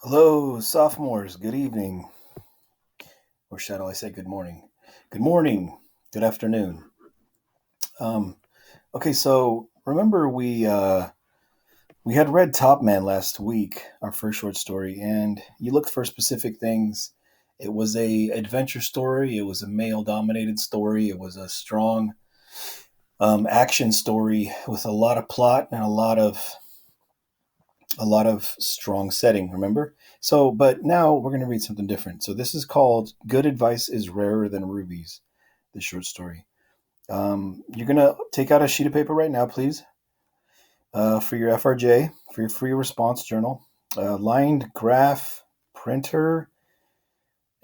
Hello, sophomores. Good evening. Or shall I say good morning? Good morning. Good afternoon. Um, okay, so remember we had read Top Man last week, our first short story, and you looked for specific things. It was a adventure story. It was a male dominated story. It was a strong action story with a lot of plot and a lot of strong setting, remember? So, but now we're going to read something different. So, this is called Good Advice is Rarer Than Rubies, the short story. You're going to take out a sheet of paper right now, please, for your FRJ, for your free response journal. Lined graph, printer,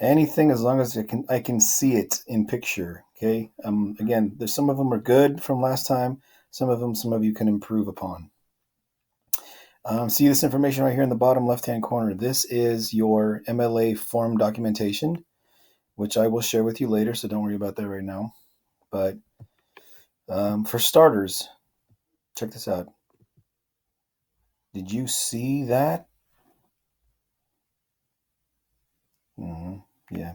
anything as long as I can see it in picture. Okay. Again, there's some of them are good from last time. Some of you can improve upon. See this information right here in the bottom left-hand corner. This is your MLA form documentation, which I will share with you later, so don't worry about that right now. But for starters, check this out. Did you see that? Yeah.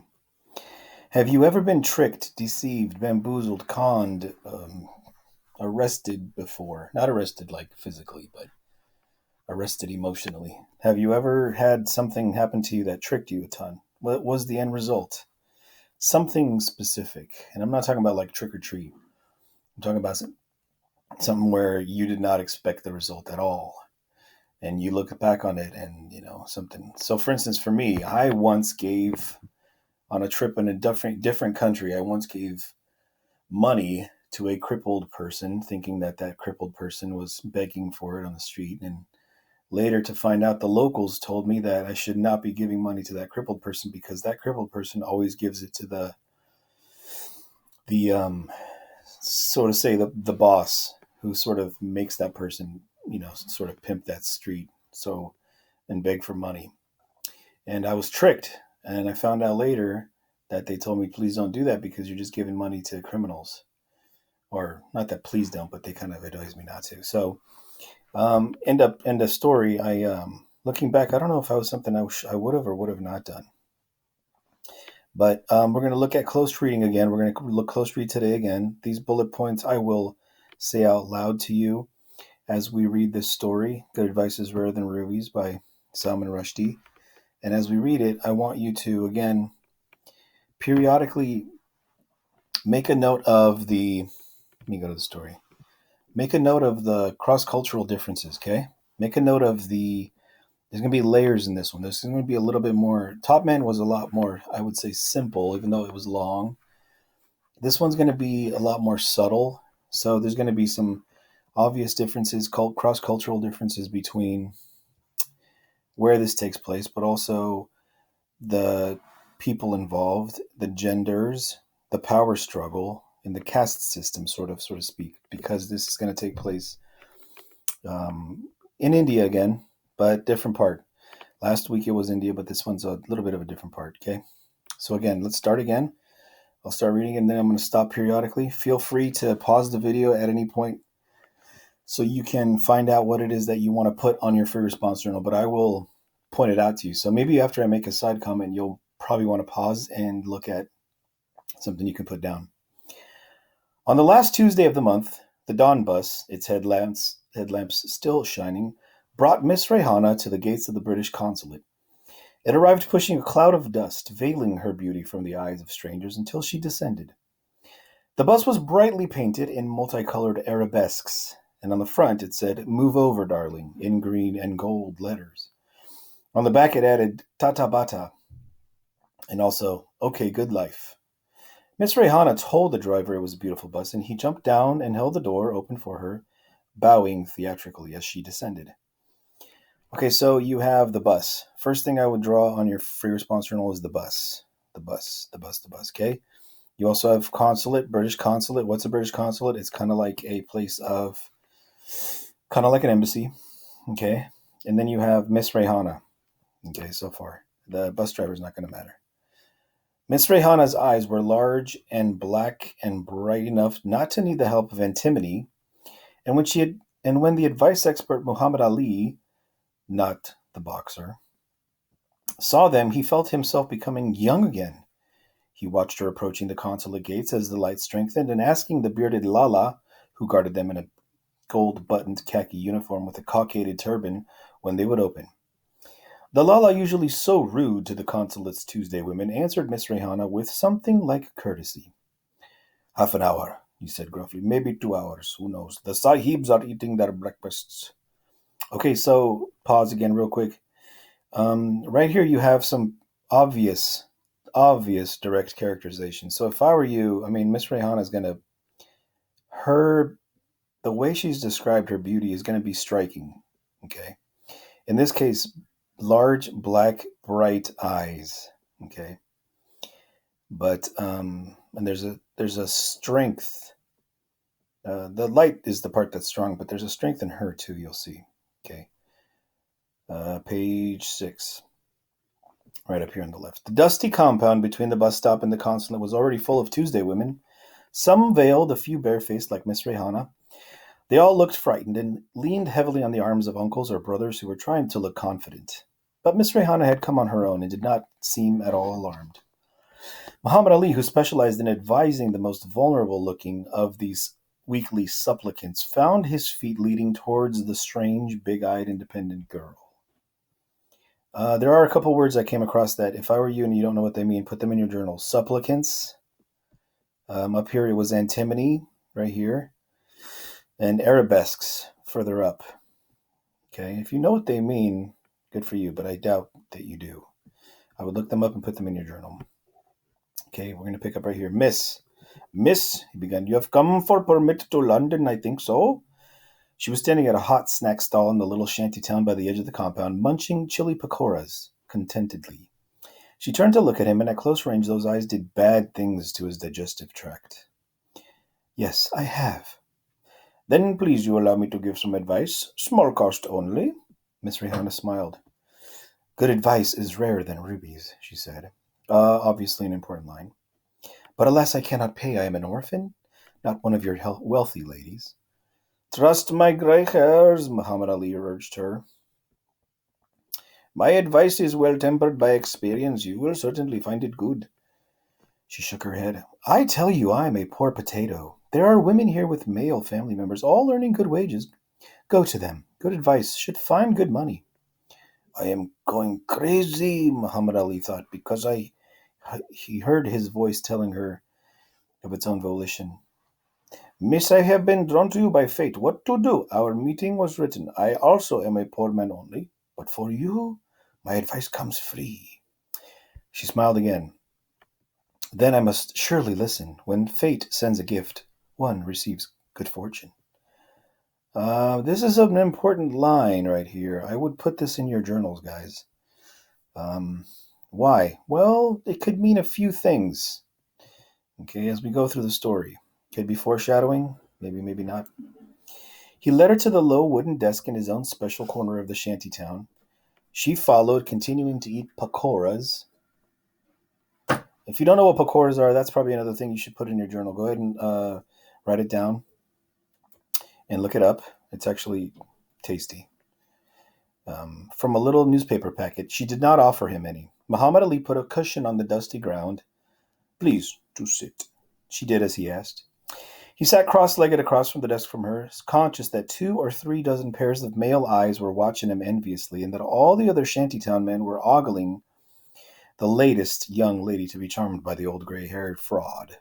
Have you ever been tricked, deceived, bamboozled, conned, arrested before? Not arrested like physically, but arrested emotionally. Have you ever had something happen to you that tricked you a ton? What was the end result? Something specific. And I'm not talking about like trick or treat. I'm talking about something where you did not expect the result at all. And you look back on it and, something. So, for instance, for me, I once gave on a trip in a different country, I once gave money to a crippled person, thinking that that crippled person was begging for it on the street. And later to find out the locals told me that I should not be giving money to that crippled person because that crippled person always gives it to the so to say the boss who sort of makes that person sort of pimp that street so and beg for money. And I was tricked, and I found out later that they told me please don't do that because you're just giving money to criminals. Or not that please don't, but they kind of advised me not to. So end of story. I looking back, I don't know if I was something I would have or would have not done. But we're going to look at close reading again. We're going to look close read today again. These bullet points I will say out loud to you as we read this story. Good Advice is Rarer Than Rubies by Salman Rushdie. And as we read it, I want you to, again, periodically make a note of the. Let me go to the story. Make a note of the cross cultural differences, okay? Make a note of there's going to be layers in this one. There's going to be a little bit more. Top Man was a lot more, I would say, simple, even though it was long. This one's going to be a lot more subtle. So there's going to be some obvious differences, cross cultural differences between where this takes place, but also the people involved, the genders, the power struggle, and the caste system, so to speak, because this is going to take place in India again, but different part. Last week it was India, but this one's a little bit of a different part. Okay, so again, let's start again. I'll start reading and then I'm going to stop periodically. Feel free to pause the video at any point so you can find out what it is that you want to put on your free response journal, but I will point it out to you. So maybe after I make a side comment, you'll probably want to pause and look at something you can put down. On the last Tuesday of the month, the dawn bus, its headlamps still shining, brought Miss Rehana to the gates of the British consulate. It arrived pushing a cloud of dust, veiling her beauty from the eyes of strangers until she descended. The bus was brightly painted in multicolored arabesques, and on the front it said, "Move over, darling," in green and gold letters. On the back it added, "Tata Bata," and also, "Okay, good life." Miss Rehana told the driver it was a beautiful bus, and he jumped down and held the door open for her, bowing theatrically as she descended. Okay, so you have the bus. First thing I would draw on your free response journal is the bus. The bus, the bus, the bus, okay? You also have consulate, British consulate. What's a British consulate? It's kind of like a place of, kind of like an embassy, okay? And then you have Miss Rehana, okay, so far. The bus driver is not going to matter. Miss Rehana's eyes were large and black and bright enough not to need the help of antimony, and when the advice expert Muhammad Ali, not the boxer, saw them, he felt himself becoming young again. He watched her approaching the consulate gates as the light strengthened and asking the bearded Lala, who guarded them in a gold-buttoned khaki uniform with a cockaded turban, when they would open. The Lala, usually so rude to the consulate's Tuesday women, answered Miss Rehana with something like courtesy. "Half an hour," he said gruffly. "Maybe 2 hours. Who knows? The sahibs are eating their breakfasts." Okay, so pause again real quick. Right here you have some obvious, obvious direct characterization. So if I were you, I mean, Miss Rehana is going to, the way she's described her beauty is going to be striking. Okay. In this case, large, black, bright eyes. Okay. But, and there's a strength. The light is the part that's strong, but there's a strength in her too, you'll see. Okay. Page 6. Right up here on the left. The dusty compound between the bus stop and the consulate was already full of Tuesday women, some veiled, a few barefaced like Miss Rehana. They all looked frightened and leaned heavily on the arms of uncles or brothers who were trying to look confident. But Miss Rehana had come on her own and did not seem at all alarmed. Muhammad Ali, who specialized in advising the most vulnerable-looking of these weakly supplicants, found his feet leading towards the strange, big-eyed, independent girl. There are a couple words I came across that, if I were you and you don't know what they mean, put them in your journal. Supplicants. Up here it was antimony, right here. And arabesques, further up. Okay, if you know what they mean, good for you, but I doubt that you do. I would look them up and put them in your journal. Okay, we're going to pick up right here. Miss, he began, you have come for permit to London, I think so? She was standing at a hot snack stall in the little shanty town by the edge of the compound, munching chili pakoras contentedly. She turned to look at him, and at close range those eyes did bad things to his digestive tract. Yes, I have. Then please you allow me to give some advice. Small cost only. Miss Rehana smiled. Good advice is rarer than rubies, she said. Obviously an important line. But alas, I cannot pay. I am an orphan, not one of your wealthy ladies. Trust my grey hairs, Muhammad Ali urged her. My advice is well tempered by experience. You will certainly find it good. She shook her head. I tell you, I am a poor potato. There are women here with male family members, all earning good wages. Go to them. Good advice should find good money. I am going crazy, Muhammad Ali thought, because he heard his voice telling her of its own volition. Miss, I have been drawn to you by fate. What to do? Our meeting was written. I also am a poor man only, but for you, my advice comes free. She smiled again. Then I must surely listen. When fate sends a gift, one receives good fortune. This is an important line right here. I would put this in your journals, guys. Why? Well, it could mean a few things. Okay, as we go through the story. Could be foreshadowing, maybe not. He led her to the low wooden desk in his own special corner of the shanty town. She followed, continuing to eat pakoras. If you don't know what pakoras are, that's probably another thing you should put in your journal. Go ahead and write it down and look it up. It's actually tasty. From a little newspaper packet. She did not offer him any. Muhammad Ali put a cushion on the dusty ground. Please, to sit. She did as he asked. He sat cross-legged across from the desk from her, conscious that 2 or 3 dozen pairs of male eyes were watching him enviously, and that all the other shantytown men were ogling the latest young lady to be charmed by the old gray-haired fraud.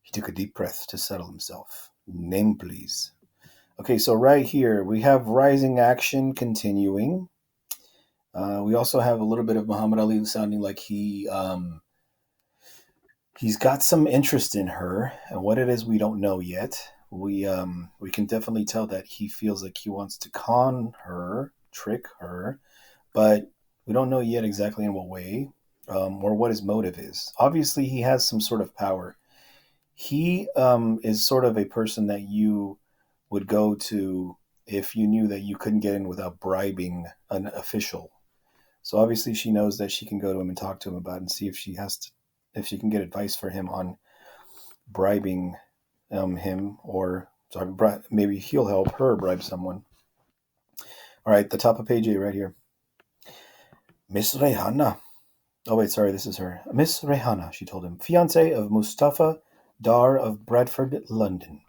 He took a deep breath to settle himself. Name, please. Okay, so right here, we have rising action continuing. We also have a little bit of Muhammad Ali sounding like he's got some interest in her, and what it is we don't know yet. We can definitely tell that he feels like he wants to con her, trick her, but we don't know yet exactly in what way or what his motive is. Obviously, he has some sort of power. He is sort of a person that you would go to if you knew that you couldn't get in without bribing an official. So obviously she knows that she can go to him and talk to him about it and see if she can get advice for him on bribing him, or maybe he'll help her bribe someone. All right, the top of page 8 right here. Miss Rehana. Oh, wait, sorry, this is her. Miss Rehana, she told him. Fiancée of Mustafa Dar of Bradford, London.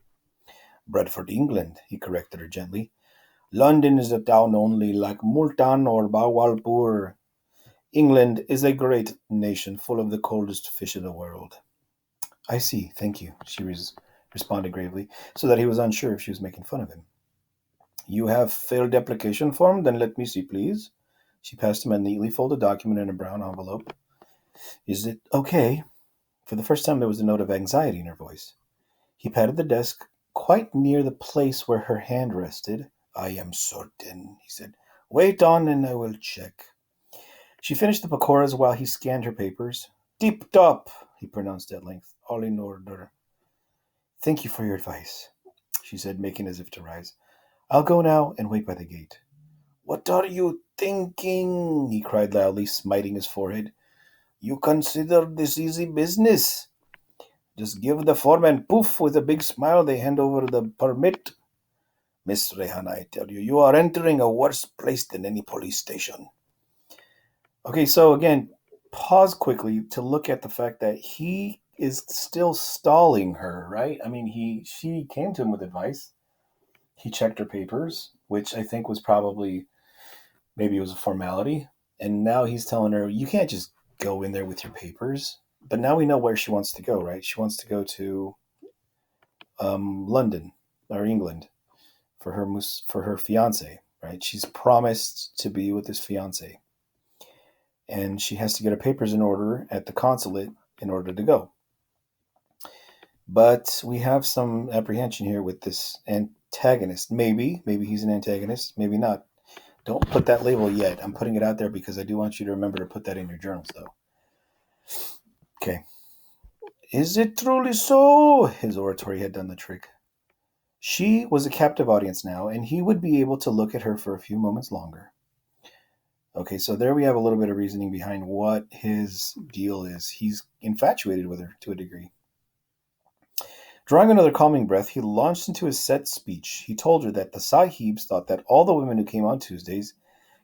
Bradford, England, he corrected her gently. London is a town only, like Multan or Bawalpur. England is a great nation full of the coldest fish in the world. I see, thank you, she responded gravely, so that he was unsure if she was making fun of him. You have filled application form? Then let me see, please. She passed him a neatly folded document in a brown envelope. Is it okay? For the first time, there was a note of anxiety in her voice. He patted the desk quite near the place where her hand rested. I am certain, he said. Wait on and I will check. She finished the pakoras while he scanned her papers. Deep top, he pronounced at length. All in order. Thank you for your advice, she said, making as if to rise. I'll go now and wait by the gate. What are you thinking? He cried loudly, smiting his forehead. You consider this easy business? Just give the form and poof, with a big smile, they hand over the permit. Miss Rehana, I tell you, you are entering a worse place than any police station. Okay, so again, pause quickly to look at the fact that he is still stalling her, right? I mean, she came to him with advice. He checked her papers, which I think was probably maybe it was a formality. And now he's telling her, you can't just go in there with your papers. But now we know where she wants to go, right? She wants to go to London or England for her fiance, right? She's promised to be with this fiance, and she has to get her papers in order at the consulate in order to go. But we have some apprehension here with this antagonist. Maybe he's an antagonist, maybe not. Don't put that label yet. I'm putting it out there because I do want you to remember to put that in your journals, though. Okay. Is it truly so? His oratory had done the trick. She was a captive audience now, and he would be able to look at her for a few moments longer. Okay, so there we have a little bit of reasoning behind what his deal is. He's infatuated with her to a degree. Drawing another calming breath, he launched into his set speech. He told her that the Sahibs thought that all the women who came on Tuesdays,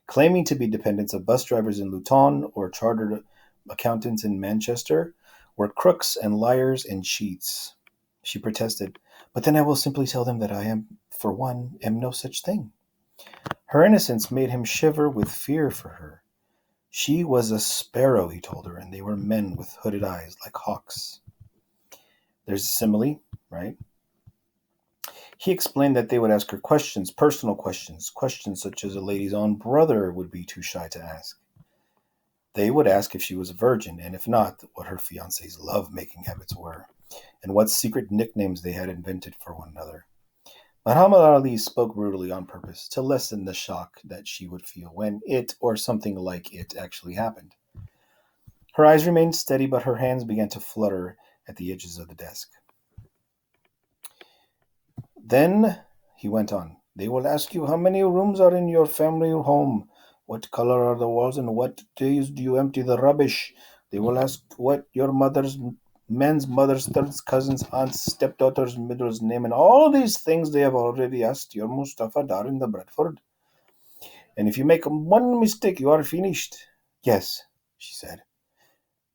claiming to be dependents of bus drivers in Luton or chartered accountants in Manchester, were crooks and liars and cheats. She protested, but then I will simply tell them that I am, for one, am no such thing. Her innocence made him shiver with fear for her. She was a sparrow, he told her, and they were men with hooded eyes like hawks. There's a simile, right? He explained that they would ask her questions, personal questions, questions such as a lady's own brother would be too shy to ask. They would ask if she was a virgin, and if not, what her fiancé's love-making habits were, and what secret nicknames they had invented for one another. Muhammad Ali spoke brutally on purpose to lessen the shock that she would feel when it or something like it actually happened. Her eyes remained steady, but her hands began to flutter at the edges of the desk. Then, he went on, they will ask you how many rooms are in your family home, what color are the walls, and what days do you empty the rubbish. They will ask what your man's mother's, third cousin's, aunt's, stepdaughter's middle's name, and all these things they have already asked your Mustafa Dar in the Bradford. And if you make one mistake, you are finished. Yes, she said,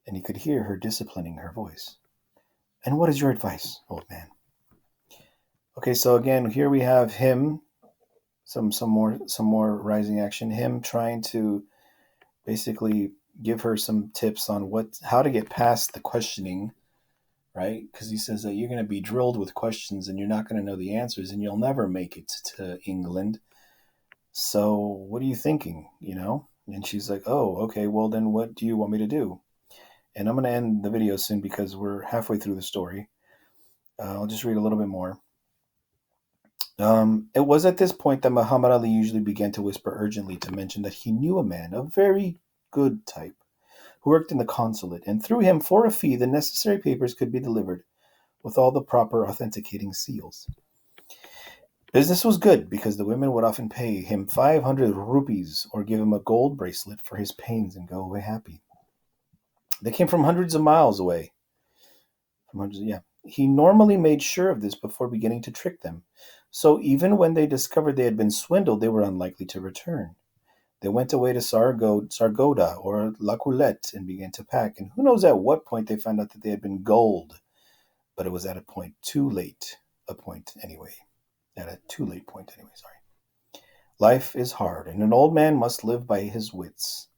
and he could hear her disciplining her voice. And what is your advice, old man? Okay, so again, here we have him, some more rising action. Him trying to basically give her some tips on how to get past the questioning, right? Because he says that you're going to be drilled with questions and you're not going to know the answers and you'll never make it to England. So what are you thinking? And she's like, oh, okay, well then what do you want me to do? And I'm going to end the video soon because we're halfway through the story. I'll just read a little bit more. It was at this point that Muhammad Ali usually began to whisper urgently to mention that he knew a man of very good type who worked in the consulate, and through him, for a fee, the necessary papers could be delivered with all the proper authenticating seals. Business was good because the women would often pay him 500 rupees or give him a gold bracelet for his pains and go away happy. They came from hundreds of miles away. He normally made sure of this before beginning to trick them. So even when they discovered they had been swindled, they were unlikely to return. They went away to Sargoda or La Coulette and began to pack. And who knows at what point they found out that they had been gold. But it was at a point too late. A point anyway. At a too late point anyway, sorry. Life is hard, and an old man must live by his wits.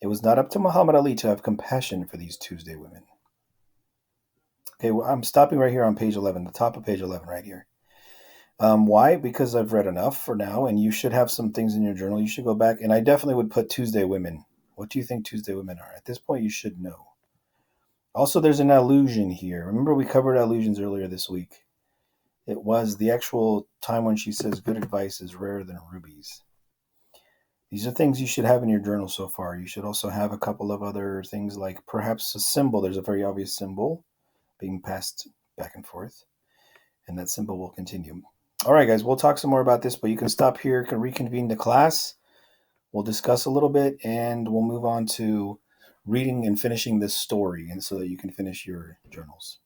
It was not up to Muhammad Ali to have compassion for these Tuesday women. Okay, well, I'm stopping right here on page 11, the top of page 11 right here. Why? Because I've read enough for now, and you should have some things in your journal. You should go back, and I definitely would put Tuesday women. What do you think Tuesday women are? At this point, you should know. Also, there's an allusion here. Remember, we covered allusions earlier this week. It was the actual time when she says good advice is rarer than rubies. These are things you should have in your journal so far. You should also have a couple of other things like perhaps a symbol. There's a very obvious symbol being passed back and forth, and that symbol will continue. All right, guys, we'll talk some more about this, but you can stop here, can reconvene the class. We'll discuss a little bit, and we'll move on to reading and finishing this story, and so that you can finish your journals.